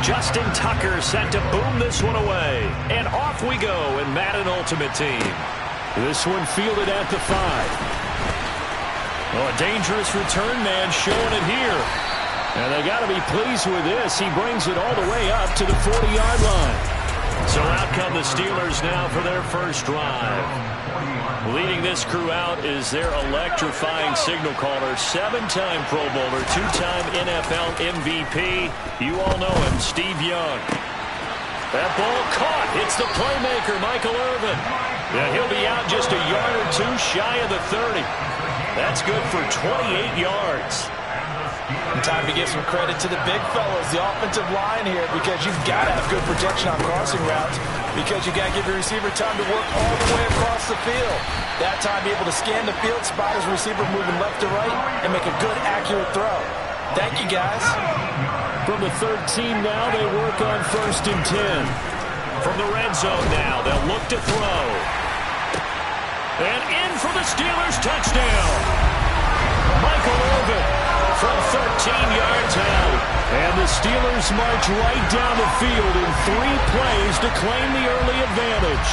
Justin Tucker set to boom this one away. And off we go in Madden Ultimate Team. This one fielded at the 5. Oh, a dangerous return man showing it here. And they got to be pleased with this. He brings it all the way up to the 40-yard line. So out come the Steelers now for their first drive. Leading this crew out is their electrifying signal caller, 7-time Pro Bowler, 2-time NFL MVP. You all know him, Steve Young. That ball caught. It's the playmaker, Michael Irvin. Yeah, he'll be out just a yard or two shy of the 30. That's good for 28 yards. And time to give some credit to the big fellas, the offensive line here, because you've got to have good protection on crossing routes, because you got to give your receiver time to work all the way across the field. That time, be able to scan the field, spot his receiver moving left to right, and make a good, accurate throw. Thank you, guys. From the 13 now, they work on 1st and 10. From the red zone now, they'll look to throw. And in for the Steelers, touchdown. Michael Irvin from 13 yards out. And the Steelers march right down the field in 3 plays to claim the early advantage.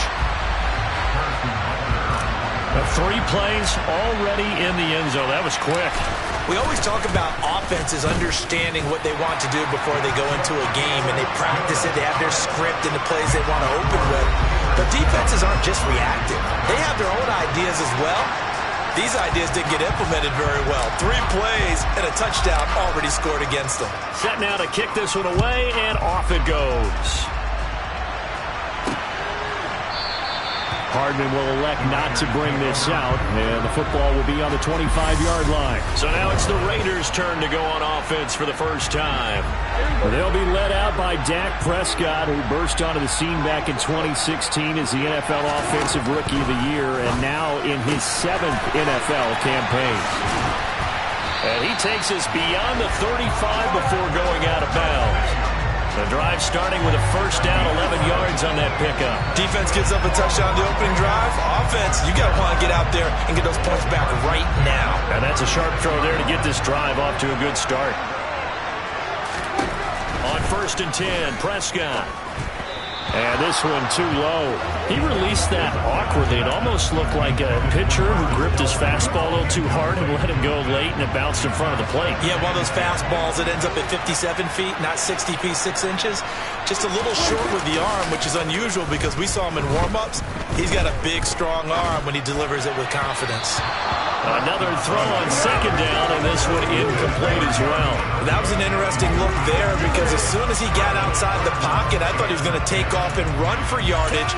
3 plays already in the end zone. That was quick. We always talk about offenses understanding what they want to do before they go into a game, and they practice it. They have their script and the plays they want to open with. But defenses aren't just reactive. They have their own ideas as well. These ideas didn't get implemented very well. 3 plays and a touchdown already scored against them. Set now to kick this one away, and off it goes. Hardman will elect not to bring this out, and the football will be on the 25-yard line. So now it's the Raiders' turn to go on offense for the first time. They'll be led out by Dak Prescott, who burst onto the scene back in 2016 as the NFL Offensive Rookie of the Year, and now in his 7th NFL campaign. And he takes us beyond the 35 before going out of bounds. The drive starting with a first down, 11 yards on that pickup. Defense gives up a touchdown the opening drive. Offense, you got to want to get out there and get those points back right now. And that's a sharp throw there to get this drive off to a good start. On 1st and 10, Prescott. And this one too low. He released that awkwardly. It almost looked like a pitcher who gripped his fastball a little too hard and let him go late, and it bounced in front of the plate. Yeah, one of those fastballs that ends up at 57 feet, not 60 feet, 6 inches. Just a little short with the arm, which is unusual because we saw him in warm-ups. He's got a big, strong arm when he delivers it with confidence. Another throw on 2nd down, and this one incomplete as well. That was an interesting look there because as soon as he got outside the pocket, I thought he was going to take off and run for yardage.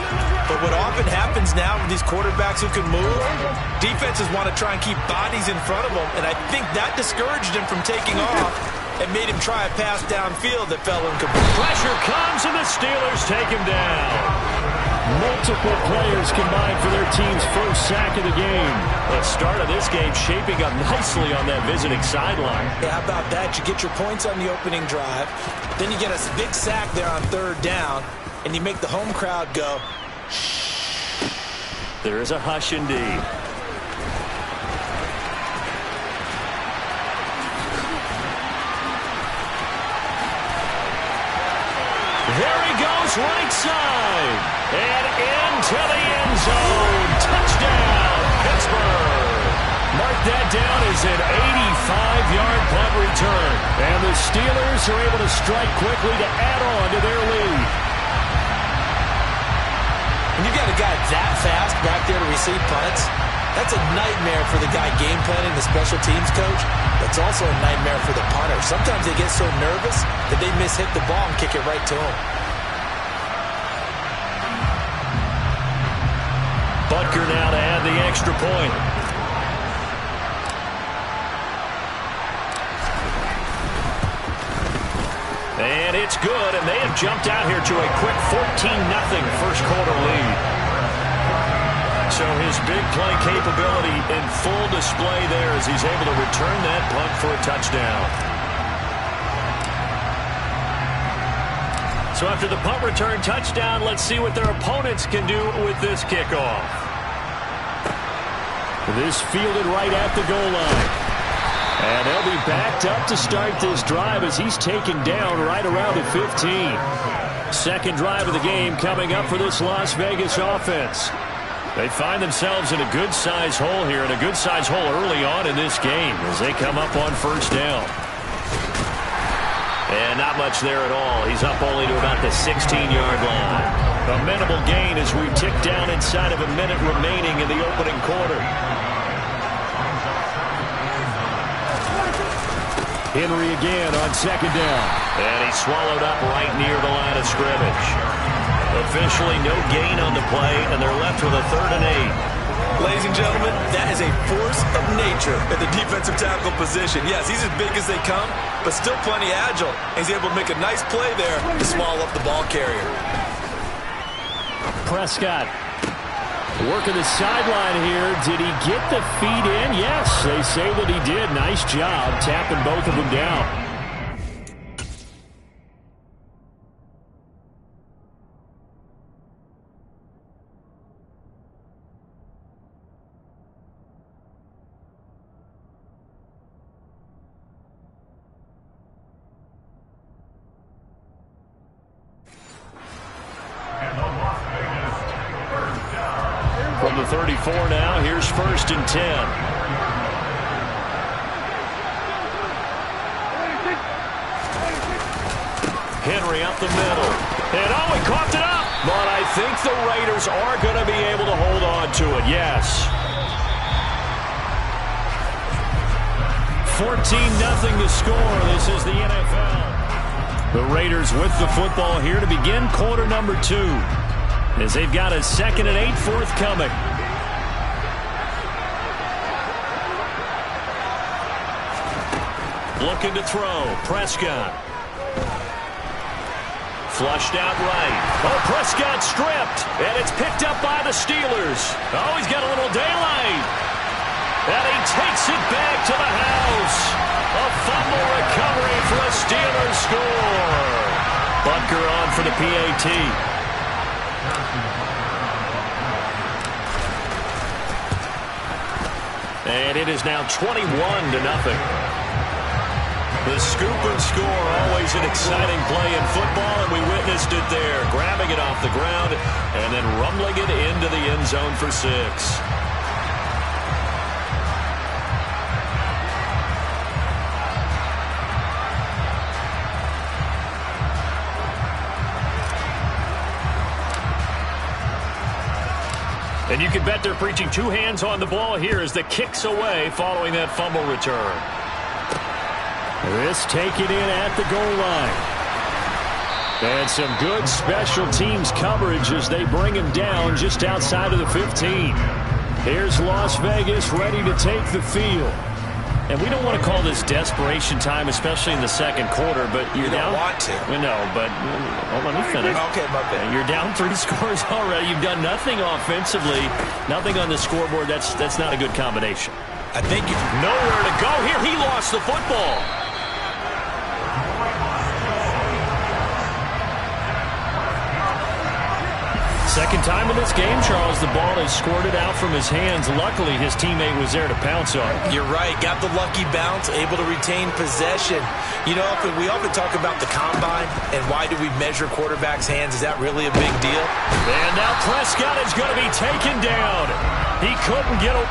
But what often happens now with these quarterbacks who can move, defenses want to try and keep bodies in front of them, and I think that discouraged him from taking off and made him try a pass downfield that fell incomplete. Pressure comes, and the Steelers take him down. Multiple players combined for their team's first sack of the game. The start of this game shaping up nicely on that visiting sideline. Yeah, how about that? You get your points on the opening drive, then you get a big sack there on 3rd down, and you make the home crowd go, shh. There is a hush indeed. There he goes, right side. And into the end zone. Touchdown, Pittsburgh. Mark that down as an 85-yard punt return. And the Steelers are able to strike quickly to add on to their lead. When you got a guy that fast back there to receive punts, that's a nightmare for the guy game planning, the special teams coach. It's also a nightmare for the punter. Sometimes they get so nervous that they miss-hit the ball and kick it right to him. Butker now to add the extra point. And it's good, and they have jumped out here to a quick 14-0 first quarter lead. So his big play capability in full display there as he's able to return that punt for a touchdown. So after the punt return touchdown, let's see what their opponents can do with this kickoff. This fielded right at the goal line. And they'll be backed up to start this drive as he's taken down right around the 15. Second drive of the game coming up for this Las Vegas offense. They find themselves in a good-sized hole here, and a good-sized hole early on in this game as they come up on first down. And not much there at all. He's up only to about the 16-yard line. A minimal gain as we tick down inside of a minute remaining in the opening quarter. Henry again on second down. And he's swallowed up right near the line of scrimmage. Officially no gain on the play, and they're left with a 3rd and 8. Ladies and gentlemen, that is a force of nature at the defensive tackle position. Yes, he's as big as they come, but still plenty agile. He's able to make a nice play there to swallow up the ball carrier. Prescott working the sideline here. Did he get the feet in? Yes, they say that he did. Nice job tapping both of them down. From the 34 now, here's 1st and 10. Henry up the middle. And oh, he coughed it up. But I think the Raiders are going to be able to hold on to it, yes. 14-0 the score. This is the NFL. The Raiders with the football here to begin quarter number 2. As they've got a 2nd and 8 forthcoming. Looking to throw. Prescott. Flushed out right. Oh, Prescott stripped. And it's picked up by the Steelers. Oh, he's got a little daylight. And he takes it back to the house. A fumble recovery for a Steelers score. Butker on for the PAT. And it is now 21-0. The scoop and score, always an exciting play in football, and we witnessed it there. Grabbing it off the ground and then rumbling it into the end zone for 6. And you can bet they're preaching 2 hands on the ball here as the kick's away following that fumble return. This taken in at the goal line. And some good special teams coverage as they bring him down just outside of the 15. Here's Las Vegas ready to take the field. And we don't want to call this desperation time, especially in the second quarter, but you're down. You don't want to. No, but let me finish. Okay, my bad. You're down 3 scores already. You've done nothing offensively, nothing on the scoreboard. That's not a good combination. I think nowhere to go here. He lost the football. Second time in this game, Charles, the ball is squirted out from his hands. Luckily, his teammate was there to pounce on it. You're right. Got the lucky bounce, able to retain possession. You know, we often talk about the combine and why do we measure quarterbacks' hands. Is that really a big deal? And now Prescott is going to be taken down. He couldn't get a...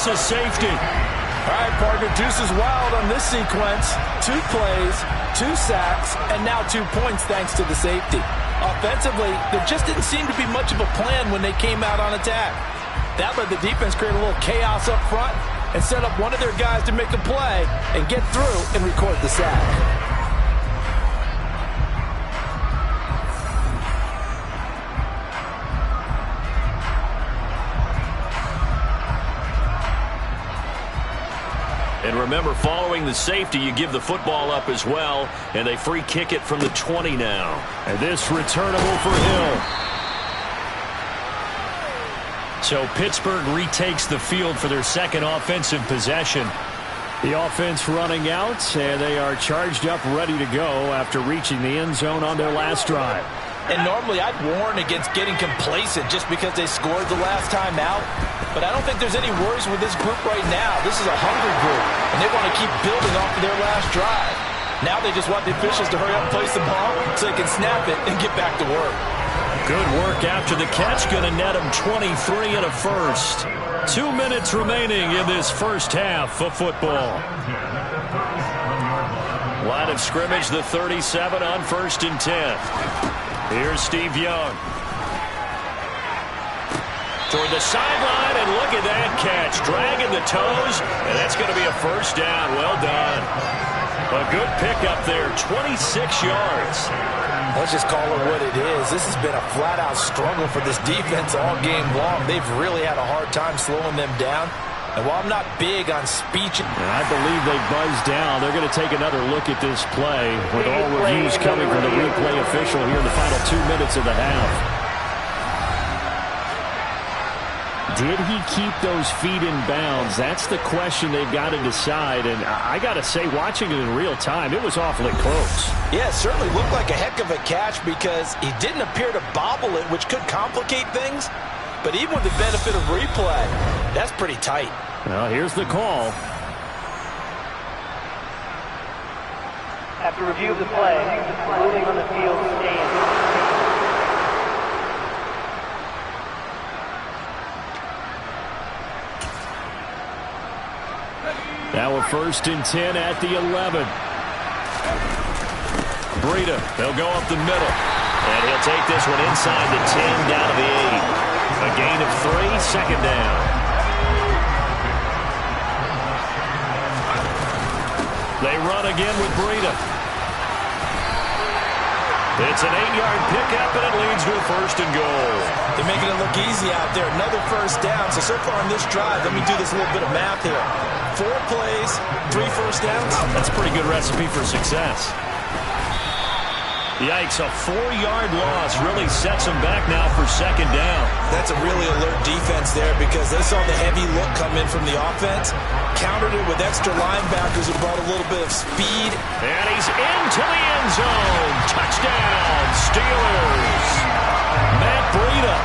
That's a safety. All right, partner, deuce is wild on this sequence. 2 plays, 2 sacks, and now 2 points thanks to the safety. Offensively, there just didn't seem to be much of a plan when they came out on attack. That let the defense create a little chaos up front and set up one of their guys to make a play and get through and record the sack. And remember, following the safety, you give the football up as well, and they free kick it from the 20 now. And this returnable for Hill. So Pittsburgh retakes the field for their second offensive possession. The offense running out, and they are charged up, ready to go after reaching the end zone on their last drive. And normally I'd warn against getting complacent just because they scored the last time out. But I don't think there's any worries with this group right now. This is a hungry group, and they want to keep building off of their last drive. Now they just want the officials to hurry up and place the ball so they can snap it and get back to work. Good work after the catch. Going to net them 23 and a first. 2 minutes remaining in this first half of football. Line of scrimmage, the 37 on 1st and 10. Here's Steve Young. Toward the sideline, and look at that catch. Dragging the toes, and that's going to be a first down. Well done. A good pickup there, 26 yards. Let's just call it what it is. This has been a flat-out struggle for this defense all game long. They've really had a hard time slowing them down. And while I'm not big on speech, and I believe they buzzed down. They're going to take another look at this play with all reviews coming from the replay official here in the final 2 minutes of the half. Did he keep those feet in bounds? That's the question they've got to decide. And I got to say, watching it in real time, it was awfully close. Yeah, it certainly looked like a heck of a catch because he didn't appear to bobble it, which could complicate things. But even with the benefit of replay, that's pretty tight. Well, here's the call. After review of the play, the ruling on the field stands. Now a 1st and 10 at the 11. Breida, they'll go up the middle. And he'll take this one inside the 10 down to the 8. A gain of 3, second down. They run again with Breida. It's an 8-yard pickup, and it leads to a 1st and goal. They're making it look easy out there. Another first down. So far on this drive, let me do this little bit of math here. 4 plays, 3 first downs. That's a pretty good recipe for success. Yikes, a 4-yard loss really sets them back now for second down. That's a really alert defense there because they saw the heavy look come in from the offense, countered it with extra linebackers who brought a little bit of speed. And he's into the end zone. Touchdown, Steelers. Matt Breida,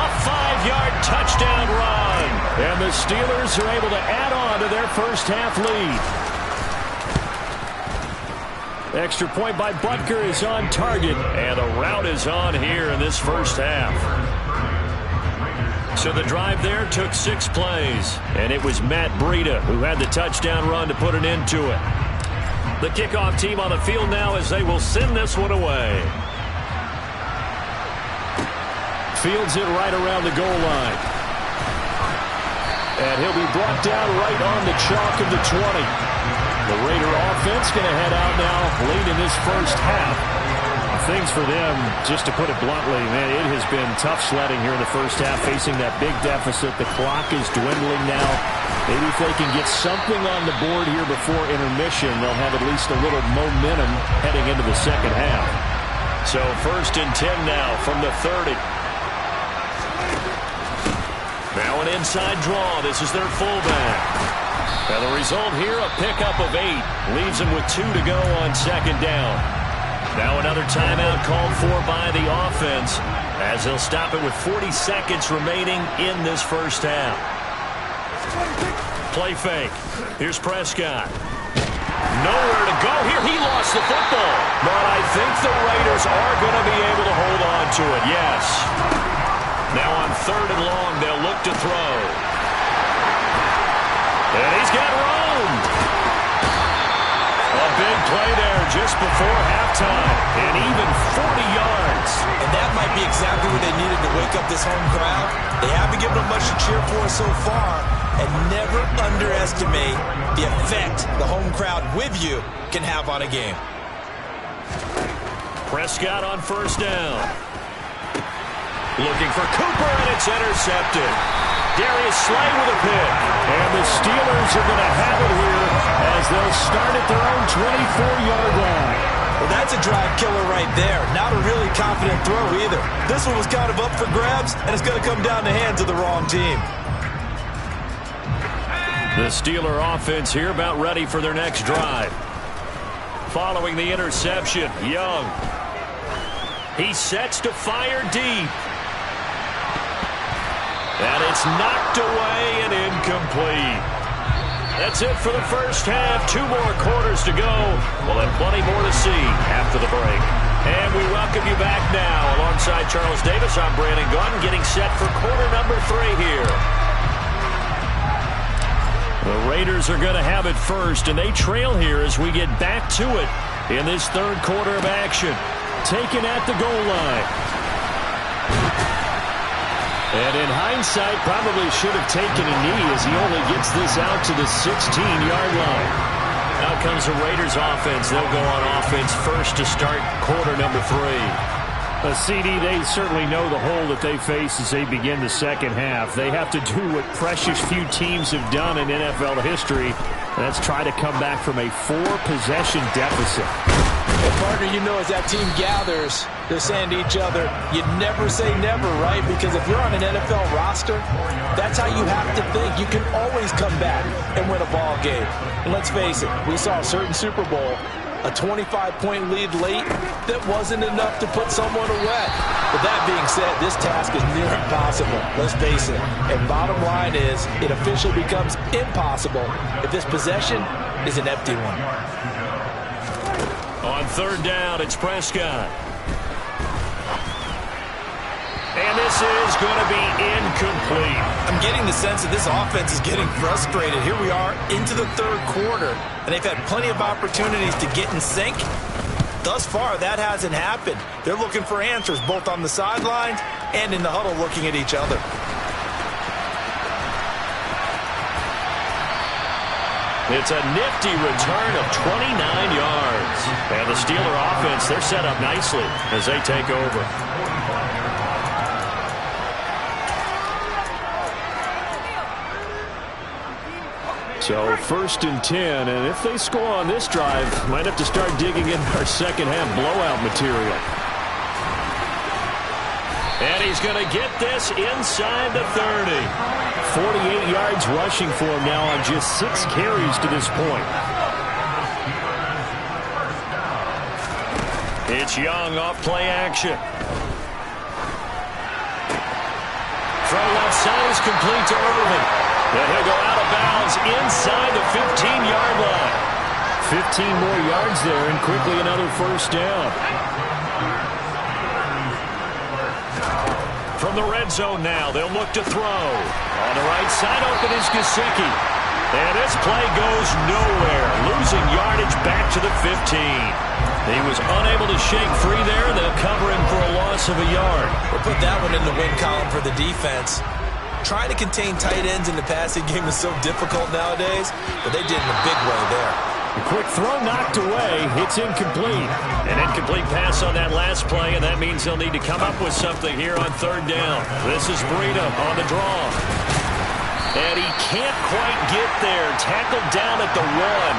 a 5-yard touchdown run. And the Steelers are able to add on to their first half lead. Extra point by Butker is on target, and the route is on here in this first half. So the drive there took 6 plays, and it was Matt Breida who had the touchdown run to put an end to it. The kickoff team on the field now as they will send this one away. Fields it right around the goal line. And he'll be brought down right on the chalk of the 20. The Raider offense going to head out now late in this first half. Things for them, just to put it bluntly, man, it has been tough sledding here in the first half, facing that big deficit. The clock is dwindling now. Maybe if they can get something on the board here before intermission, they'll have at least a little momentum heading into the second half. So 1st and 10 now from the 30. Now an inside draw. This is their fullback. And the result here, a pickup of 8. Leaves them with 2 to go on second down. Now another timeout called for by the offense as they'll stop it with 40 seconds remaining in this first half. Play fake. Here's Prescott. Nowhere to go here. He lost the football. But I think the Raiders are going to be able to hold on to it. Yes. Now on 3rd and long, they'll look to throw. play there just before halftime, and even 40 yards. And that might be exactly what they needed to wake up this home crowd. They haven't given them much to cheer for so far, and never underestimate the effect the home crowd with you can have on a game. Prescott on first down. Looking for Cooper, and it's intercepted. Darius Slay with a pick. And the Steelers are going to have it here as they'll start at their own 24-yard line. Well, that's a drive killer right there. Not a really confident throw either. This one was kind of up for grabs, and it's going to come down the hands of the wrong team. The Steeler offense here about ready for their next drive. Following the interception, Young. He sets to fire deep. And it's knocked away and incomplete. That's it for the first half. 2 more quarters to go. We'll have plenty more to see after the break. And we welcome you back now. Alongside Charles Davis, I'm Brandon Gunn, getting set for quarter number 3 here. The Raiders are going to have it first, and they trail here as we get back to it in this third quarter of action. Taken at the goal line. And in hindsight, probably should have taken a knee as he only gets this out to the 16-yard line. Out comes the Raiders offense. They'll go on offense first to start quarter number 3. CD, they certainly know the hole that they face as they begin the second half. They have to do what precious few teams have done in NFL history, and that's try to come back from a 4-possession deficit. And partner, you know, as that team gathers, they're saying to each other, you never say never, right? Because if you're on an NFL roster, that's how you have to think. You can always come back and win a ball game. And let's face it, we saw a certain Super Bowl, a 25-point lead late that wasn't enough to put someone away. But that being said, this task is near impossible. Let's face it. And bottom line is, it officially becomes impossible if this possession is an empty one. On third down, it's Prescott. And this is going to be incomplete. I'm getting the sense that this offense is getting frustrated. Here we are into the third quarter, and they've had plenty of opportunities to get in sync. Thus far, that hasn't happened. They're looking for answers both on the sidelines and in the huddle looking at each other. It's a nifty return of 29 yards. And the Steeler offense, they're set up nicely as they take over. So first and 10, and if they score on this drive, might have to start digging in our second half blowout material. And he's going to get this inside the 30. 48 yards rushing for him now on just 6 carries to this point. It's Young off play action. Throw left side is complete to Irvin. And he'll go out of bounds inside the 15-yard line. 15 more yards there, and quickly another first down. From the red zone now, they'll look to throw. On the right side, open is Gesicki. And this play goes nowhere. Losing yardage back to the 15. He was unable to shake free there. They'll cover him for a loss of a yard. We'll put that one in the win column for the defense. Trying to contain tight ends in the passing game is so difficult nowadays, but they did in a big way there. A quick throw knocked away. It's incomplete. An incomplete pass on that last play, and that means they'll need to come up with something here on third down. This is Breida on the draw. And he can't quite get there. Tackled down at the 1.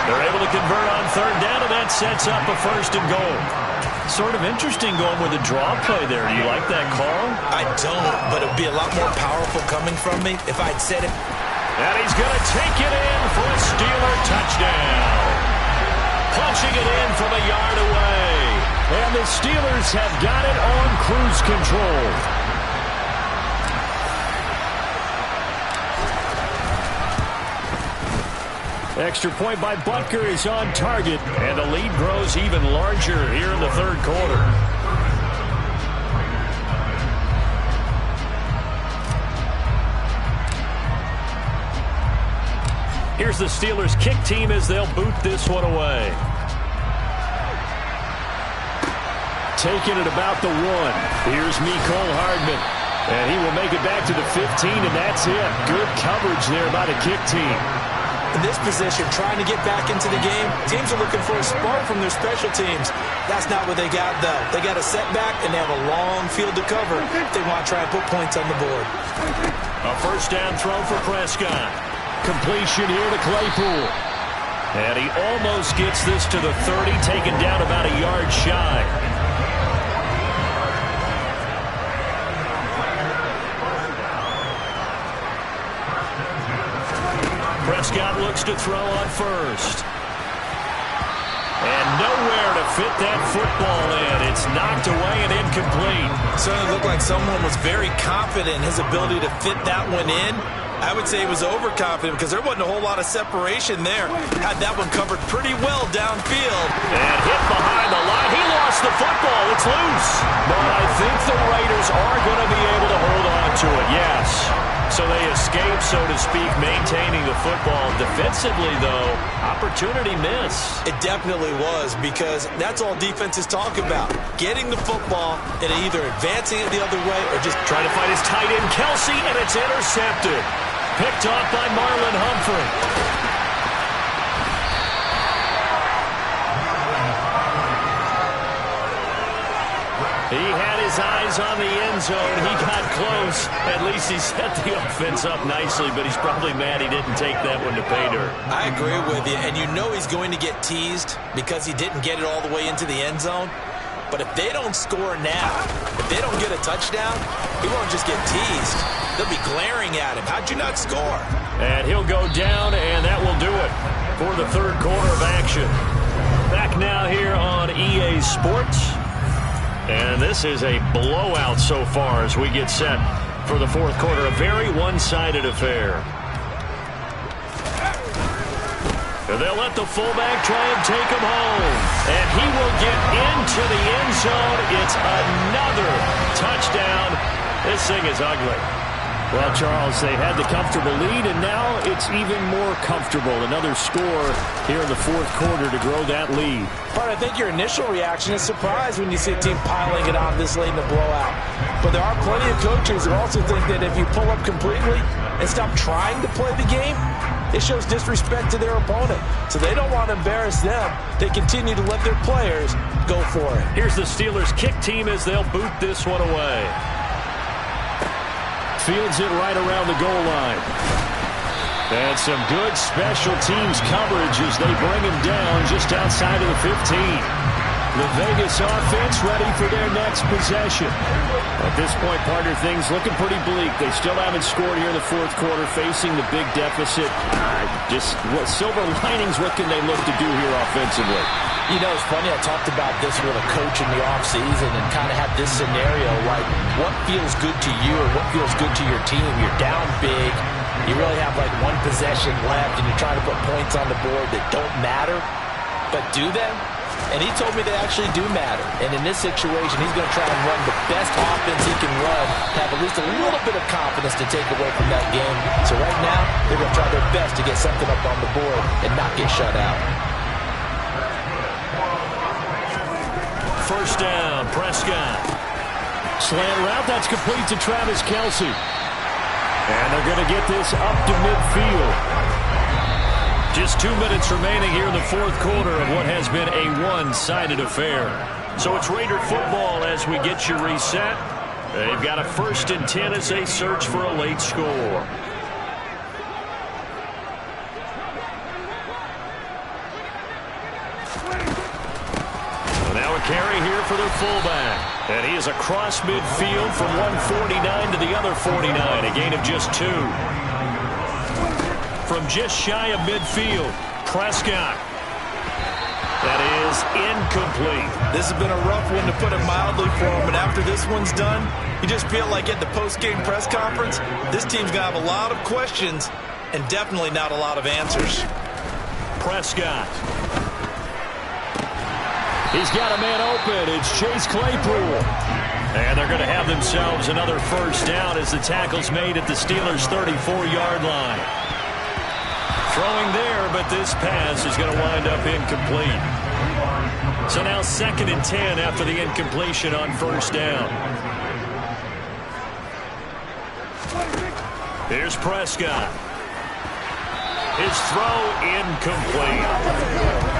They're able to convert on third down, and that sets up a first and goal. Sort of interesting going with a draw play there. Do you like that call? I don't, but it would be a lot more powerful coming from me if I'd said it. And he's going to take it in for a Steeler touchdown. Punching it in from a yard away. And the Steelers have got it on cruise control. Extra point by Butker is on target, and the lead grows even larger here in the third quarter. Here's the Steelers kick team as they'll boot this one away. taken at about the 1. Here's Mecole Hardman. And he will make it back to the 15, and that's it. Good coverage there by the kick team. In this position, trying to get back into the game, teams are looking for a spark from their special teams. That's not what they got, though. They got a setback, and they have a long field to cover if they want to try and put points on the board. A first down throw for Prescott. Completion here to Claypool. And he almost gets this to the 30, taken down about a yard shy. Prescott looks to throw on first. And nowhere to fit that football in. It's knocked away and incomplete. Certainly looked like someone was very confident in his ability to fit that one in. I would say he was overconfident because there wasn't a whole lot of separation there. Had that one covered pretty well downfield. And hit behind the line. He lost the football. It's loose. But I think the Raiders are going to be able to hold on to it, yes. So they escape, so to speak, maintaining the football. Defensively, though, opportunity miss. It definitely was, because that's all defenses talk about. Getting the football and either advancing it the other way or just trying to find his tight end, Kelsey, and it's intercepted. Picked off by Marlon Humphrey. He had his eyes on the end zone. He got close. At least he set the offense up nicely, but he's probably mad he didn't take that one to pay dirt. I agree with you, and you know he's going to get teased because he didn't get it all the way into the end zone. But if they don't score now, if they don't get a touchdown, he won't just get teased. They'll be glaring at him. How'd you not score? And he'll go down, and that will do it for the third quarter of action. Back now here on EA Sports. And this is a blowout so far as we get set for the fourth quarter. A very one-sided affair. And they'll let the fullback try and take him home. And he will get into the end zone. It's another touchdown. This thing is ugly. Well, Charles, they had the comfortable lead, and now it's even more comfortable. Another score here in the fourth quarter to grow that lead. But I think your initial reaction is surprise when you see a team piling it on this late in the blowout. But there are plenty of coaches who also think that if you pull up completely and stop trying to play the game, it shows disrespect to their opponent. So they don't want to embarrass them. They continue to let their players go for it. Here's the Steelers' kick team as they'll boot this one away. Fields it right around the goal line. And some good special teams coverage as they bring him down just outside of the 15. The Vegas offense ready for their next possession. At this point, partner, things looking pretty bleak. They still haven't scored here in the fourth quarter, facing the big deficit. Just what silver linings, what can they look to do here offensively? You know, it's funny, I talked about this with a coach in the offseason and kind of had this scenario, like what feels good to you or what feels good to your team. You're down big. You really have like one possession left and you're trying to put points on the board that don't matter. But do they? And he told me they actually do matter. And in this situation, he's going to try and run the best offense he can run, have at least a little bit of confidence to take away from that game. So right now, they're going to try their best to get something up on the board and not get shut out. First down, Prescott. Slant route, that's complete to Travis Kelsey. And they're going to get this up to midfield. Just 2 minutes remaining here in the fourth quarter of what has been a one-sided affair. So it's Raider football as we get you reset. They've got a 1st and 10 as they search for a late score. Now a carry here for their fullback. And he is across midfield from 149 to the other 49. A gain of just 2. From just shy of midfield, Prescott. That is incomplete. This has been a rough one, to put it mildly, for him. But after this one's done, you just feel like at the post-game press conference, this team's going to have a lot of questions and definitely not a lot of answers. Prescott. He's got a man open. It's Chase Claypool. And they're going to have themselves another first down as the tackle's made at the Steelers' 34-yard line. Throwing there, but this pass is going to wind up incomplete. So now 2nd and 10 after the incompletion on 1st down. Here's Prescott. His throw incomplete.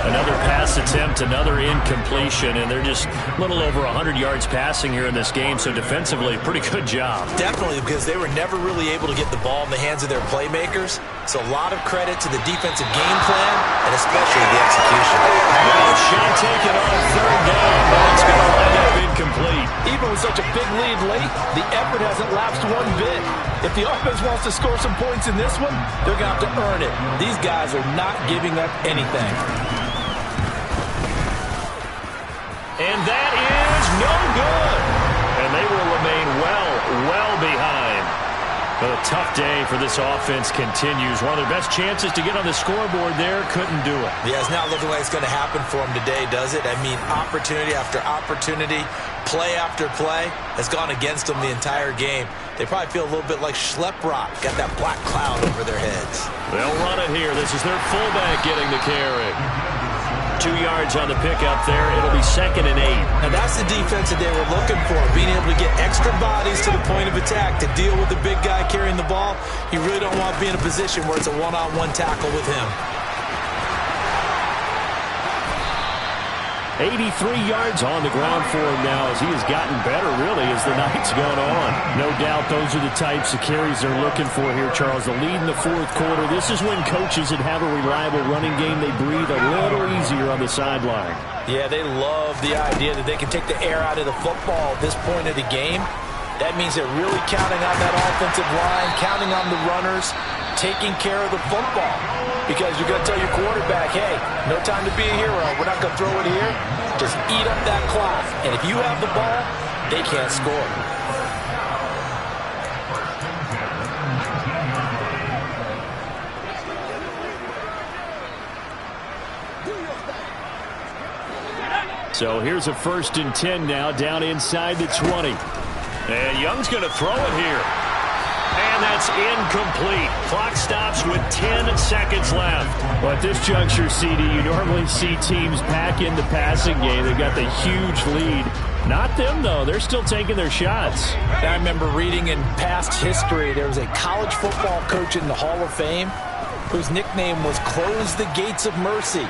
Another pass attempt, another incompletion, and they're just a little over 100 yards passing here in this game, so defensively, pretty good job. Definitely, because they were never really able to get the ball in the hands of their playmakers, so a lot of credit to the defensive game plan, and especially the execution. Well, shot taken on 3rd down, but it's going to wind up incomplete. Even with such a big lead late, the effort hasn't lapsed one bit. If the offense wants to score some points in this one, they're going to have to earn it. These guys are not giving up anything. And that is no good. And they will remain well behind. But a tough day for this offense continues. One of their best chances to get on the scoreboard there, couldn't do it. Yeah, it's not looking like it's going to happen for them today, does it? I mean, opportunity after opportunity, play after play has gone against them the entire game. They probably feel a little bit like Schlepp-Rock, got that black cloud over their heads. They'll run it here. This is their fullback getting the carry. 2 yards on the pickup there. It'll be 2nd and 8. Now that's the defense that they were looking for, being able to get extra bodies to the point of attack to deal with the big guy carrying the ball. You really don't want to be in a position where it's a one-on-one tackle with him. 83 yards on the ground for him now as he has gotten better, really, as the night's gone on. No doubt those are the types of carries they're looking for here, Charles. The lead in the 4th quarter. This is when coaches that have a reliable running game, they breathe a little easier on the sideline. Yeah, they love the idea that they can take the air out of the football at this point of the game. That means they're really counting on that offensive line, counting on the runners, taking care of the football. Because you're going to tell your quarterback, hey, no time to be a hero. We're not going to throw it here. Just eat up that clock. And if you have the ball, they can't score. So here's a 1st and 10 now, down inside the 20. And Young's going to throw it here. And that's incomplete. Clock stops with 10 seconds left. Well, at this juncture, CD, you normally see teams pack in the passing game. They've got the huge lead. Not them, though. They're still taking their shots. I remember reading in past history, there was a college football coach in the Hall of Fame whose nickname was Close the Gates of Mercy.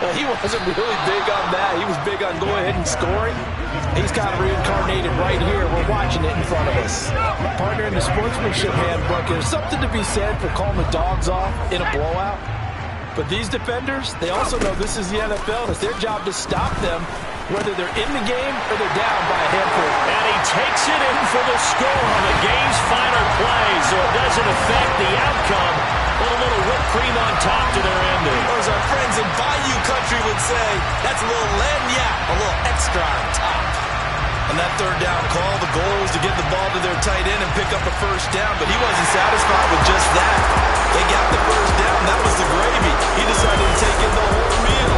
Well, he wasn't really big on that. He was big on go ahead and scoring. He's kind of reincarnated right here. We're watching it in front of us. Partner, in the sportsmanship handbook, there's something to be said for calling the dogs off in a blowout. But these defenders, they also know this is the NFL. It's their job to stop them, whether they're in the game or they're down by a handful. And he takes it in for the score on the game's final play, so it doesn't affect the outcome. Put a little whipped cream on top to their ending. Or as our friends in Bayou Country would say, that's a little lagniappe, a little extra on top. On that 3rd down call, the goal was to get the ball to their tight end and pick up a 1st down, but he wasn't satisfied with just that. They got the 1st down. That was the gravy. He decided to take in the whole meal.